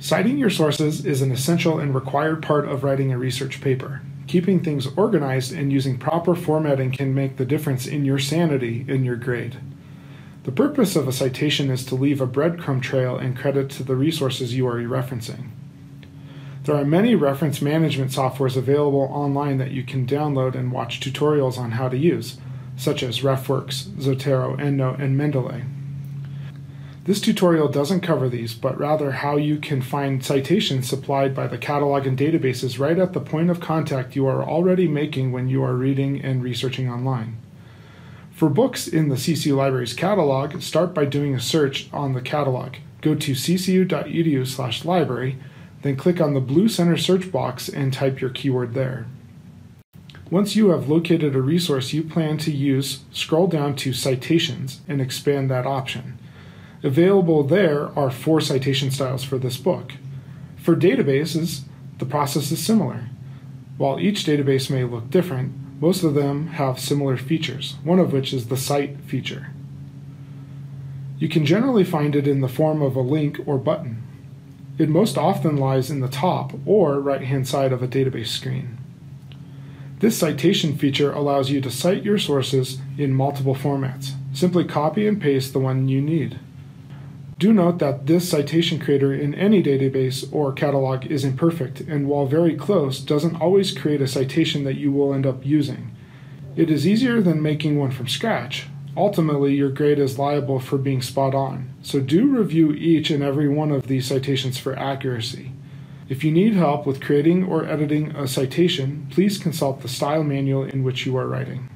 Citing your sources is an essential and required part of writing a research paper. Keeping things organized and using proper formatting can make the difference in your sanity in your grade. The purpose of a citation is to leave a breadcrumb trail and credit to the resources you are referencing. There are many reference management softwares available online that you can download and watch tutorials on how to use, such as RefWorks, Zotero, EndNote, and Mendeley. This tutorial doesn't cover these, but rather how you can find citations supplied by the catalog and databases right at the point of contact you are already making when you are reading and researching online. For books in the CCULibrary's catalog, start by doing a search on the catalog. Go to ccu.edu/library, then click on the blue center search box and type your keyword there. Once you have located a resource you plan to use, scroll down to Citations and expand that option. Available there are 4 citation styles for this book. For databases, the process is similar. While each database may look different, most of them have similar features, one of which is the cite feature. You can generally find it in the form of a link or button. It most often lies in the top or right-hand side of a database screen. This citation feature allows you to cite your sources in multiple formats. Simply copy and paste the one you need. Do note that this citation creator in any database or catalog is imperfect, and while very close, doesn't always create a citation that you will end up using. It is easier than making one from scratch. Ultimately, your grade is liable for being spot on, so do review each and every one of these citations for accuracy. If you need help with creating or editing a citation, please consult the style manual in which you are writing.